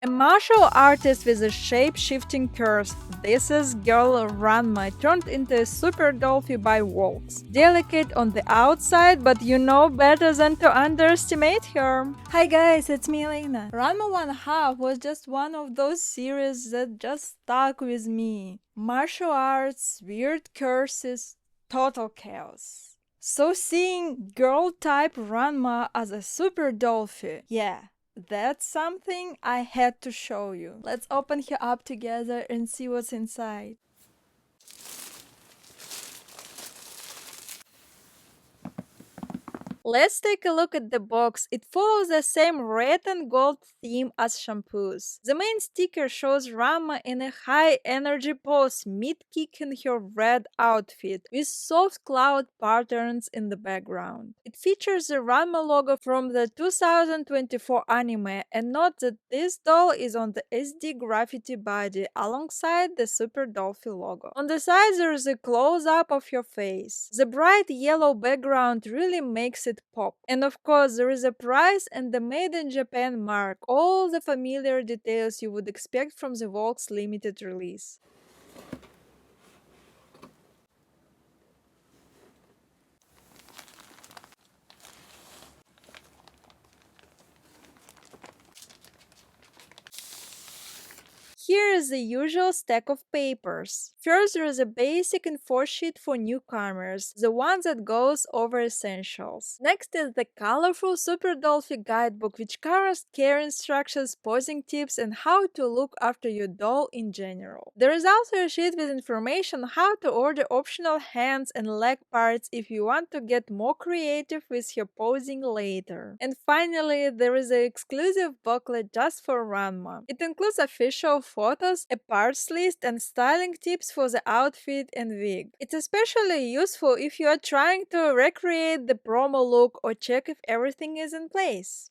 A martial artist with a shape-shifting curse. This is girl Ranma turned into a superdollfie by Volks. Delicate on the outside, but you know better than to underestimate her. Hi guys, it's me Elena. Ranma 1/2 was just one of those series that just stuck with me. Martial arts, weird curses, total chaos. So seeing girl type Ranma as a superdollfie, yeah. That's something I had to show you. Let's open her up together and see what's inside. Let's take a look at the box. It follows the same red and gold theme as shampoos. The main sticker shows Rama in a high energy pose mid-kick in her red outfit with soft cloud patterns in the background. It features the Rama logo from the 2024 anime, and note that this doll is on the SD graffiti body alongside the Super Dollfie logo. On the side there is a close-up of her face. The bright yellow background really makes it pop. And of course there is a price and the made in Japan mark, all the familiar details you would expect from the Volks limited release. Here is the usual stack of papers. First, there is a basic info sheet for newcomers, the one that goes over essentials. Next is the colorful Super Dollfie guidebook, which covers care instructions, posing tips, and how to look after your doll in general. There is also a sheet with information on how to order optional hands and leg parts if you want to get more creative with your posing later. And finally, there is an exclusive booklet just for Ranma. It includes official photos, a parts list, and styling tips for the outfit and wig. It's especially useful if you are trying to recreate the promo look or check if everything is in place.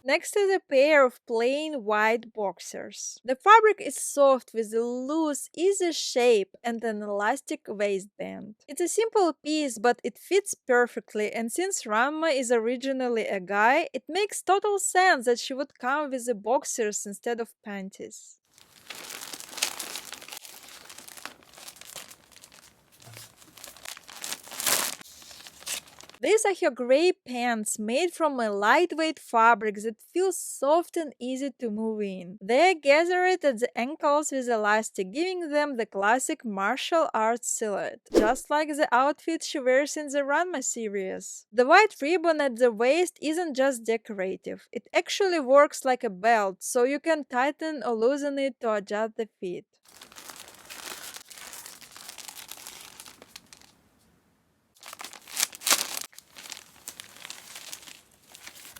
Next is a pair of plain white boxers. The fabric is soft with a loose, easy shape and an elastic waistband. It's a simple piece, but it fits perfectly, and since Ranma is originally a guy, it makes total sense that she would come with the boxers instead of panties. These are her gray pants made from a lightweight fabric that feels soft and easy to move in. They are gathered at the ankles with elastic, giving them the classic martial arts silhouette, just like the outfit she wears in the Ranma series. The white ribbon at the waist isn't just decorative, it actually works like a belt, so you can tighten or loosen it to adjust the fit.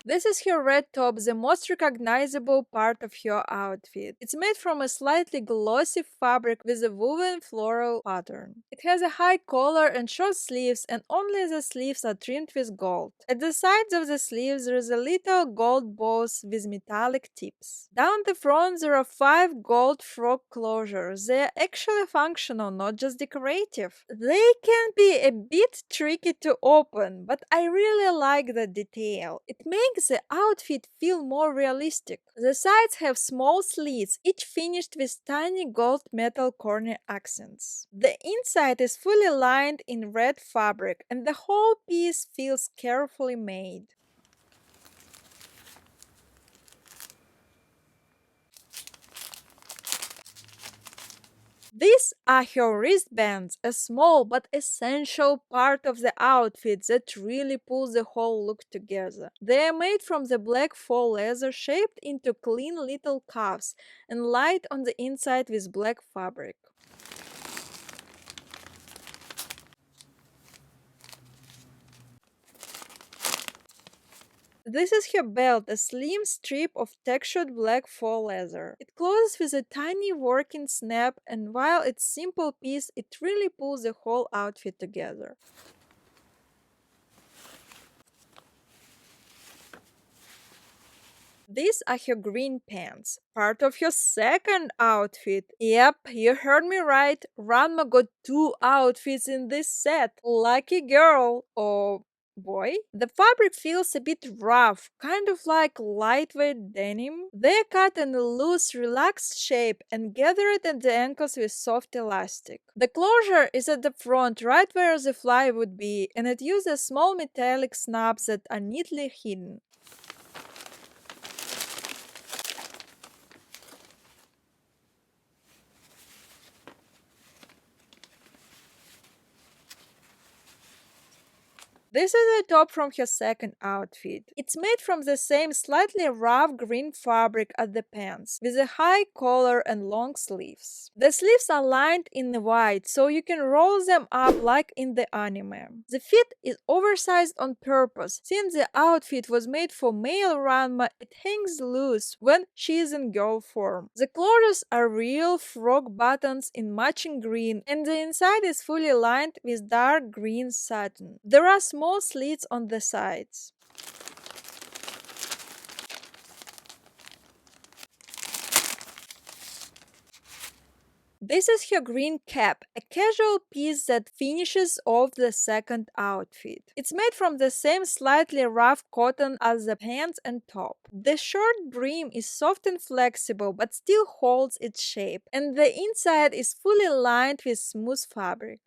This is her red top, the most recognizable part of her outfit. It's made from a slightly glossy fabric with a woven floral pattern. It has a high collar and short sleeves, and only the sleeves are trimmed with gold. At the sides of the sleeves there is a little gold bows with metallic tips. Down the front there are 5 gold frog closures. They are actually functional, not just decorative. They can be a bit tricky to open, but I really like the detail. It makes the outfit feel more realistic. The sides have small slits, each finished with tiny gold metal corner accents. The inside is fully lined in red fabric, and the whole piece feels carefully made. These are her wristbands, a small but essential part of the outfit that really pulls the whole look together. They are made from the black faux leather shaped into clean little cuffs and light on the inside with black fabric. This is her belt, a slim strip of textured black faux leather. It closes with a tiny working snap, and while it's simple piece, it really pulls the whole outfit together. These are her green pants, part of her second outfit. Yep, you heard me right. Ranma got two outfits in this set. Lucky girl. Or boy. The fabric feels a bit rough, kind of like lightweight denim. They're cut in a loose, relaxed shape and gathered at the ankles with soft elastic. The closure is at the front, right where the fly would be, and it uses small metallic snaps that are neatly hidden. This is a top from her second outfit. It's made from the same slightly rough green fabric as the pants, with a high collar and long sleeves. The sleeves are lined in white, so you can roll them up like in the anime. The fit is oversized on purpose. Since the outfit was made for male Ranma, it hangs loose when she is in girl form. The closures are real frog buttons in matching green, and the inside is fully lined with dark green satin. There are small slits on the sides. This is her green cap, a casual piece that finishes off the second outfit. It's made from the same slightly rough cotton as the pants and top. The short brim is soft and flexible but still holds its shape, and the inside is fully lined with smooth fabric.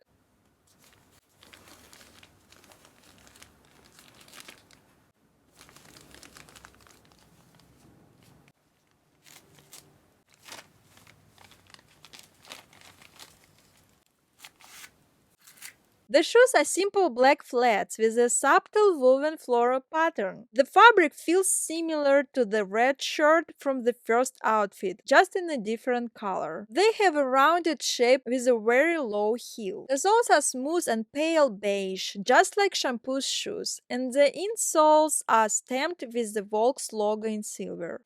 The shoes are simple black flats with a subtle woven floral pattern. The fabric feels similar to the red shirt from the first outfit, just in a different color. They have a rounded shape with a very low heel. The soles are smooth and pale beige, just like shampoo shoes, and the insoles are stamped with the Volks logo in silver.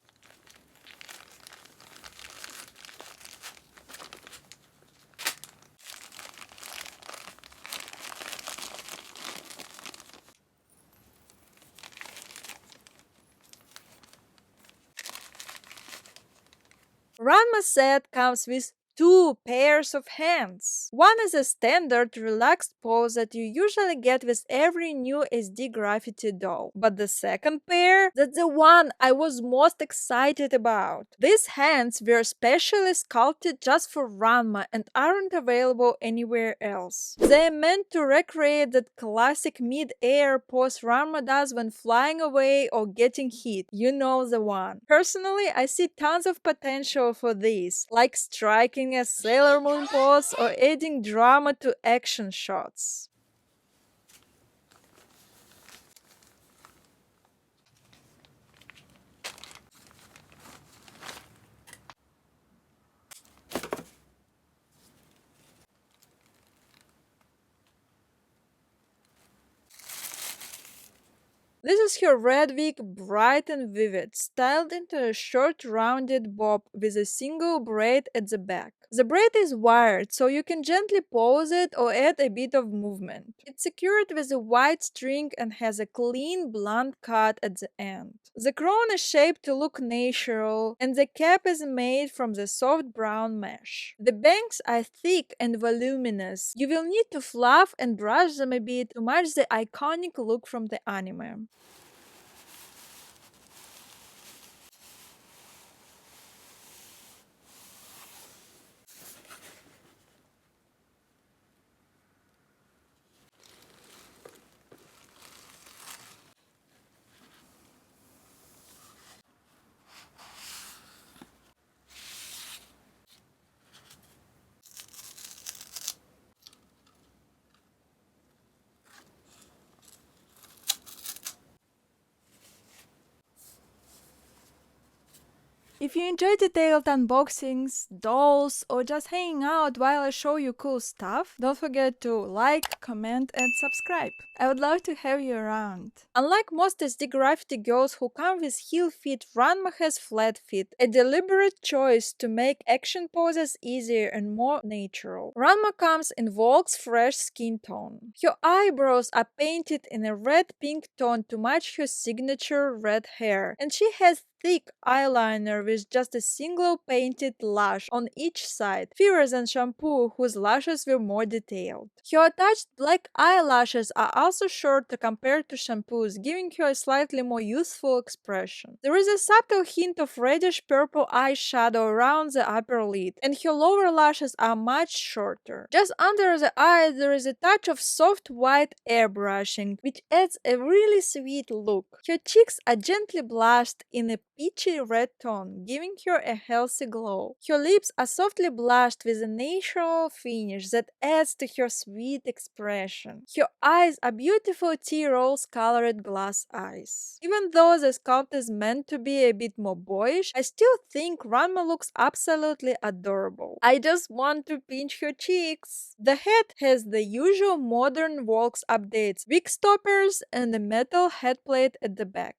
Ranma set comes with two pairs of hands. One is a standard relaxed pose that you usually get with every new SD graffiti doll. But the second pair, that's the one I was most excited about. These hands were specially sculpted just for Ranma and aren't available anywhere else. They're meant to recreate that classic mid-air pose Ranma does when flying away or getting hit. You know the one. Personally, I see tons of potential for these, like striking a Sailor Moon pose or adding drama to action shots. This is her red wig, bright and vivid, styled into a short rounded bob with a single braid at the back. The braid is wired, so you can gently pose it or add a bit of movement. It's secured with a white string and has a clean, blunt cut at the end. The crown is shaped to look natural, and the cap is made from the soft brown mesh. The bangs are thick and voluminous. You will need to fluff and brush them a bit to match the iconic look from the anime. If you enjoy detailed unboxings, dolls, or just hanging out while I show you cool stuff, don't forget to like, comment, and subscribe. I would love to have you around. Unlike most SD graffiti girls who come with heel feet, Ranma has flat feet, a deliberate choice to make action poses easier and more natural. Ranma comes in Volks fresh skin tone. Her eyebrows are painted in a red-pink tone to match her signature red hair, and she has thick eyeliner with just a single painted lash on each side, fewer than shampoo whose lashes were more detailed. Her attached black eyelashes are also shorter compared to shampoo's, giving her a slightly more youthful expression. There is a subtle hint of reddish-purple eyeshadow around the upper lid, and her lower lashes are much shorter. Just under the eyes there is a touch of soft white airbrushing, which adds a really sweet look. Her cheeks are gently blushed in a peachy red tone, giving her a healthy glow. Her lips are softly blushed with a natural finish that adds to her sweet expression. Her eyes are beautiful tea rose colored glass eyes. Even though the sculpt is meant to be a bit more boyish, I still think Ranma looks absolutely adorable. I just want to pinch her cheeks. The head has the usual modern Volks updates, wig stoppers and a metal headplate at the back.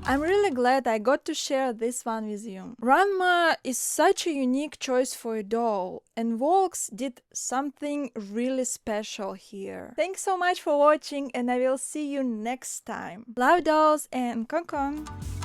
I'm really glad I got to share this one with you. Ranma is such a unique choice for a doll, and Volks did something really special here. Thanks so much for watching, and I will see you next time. Love dolls and Kong Kong!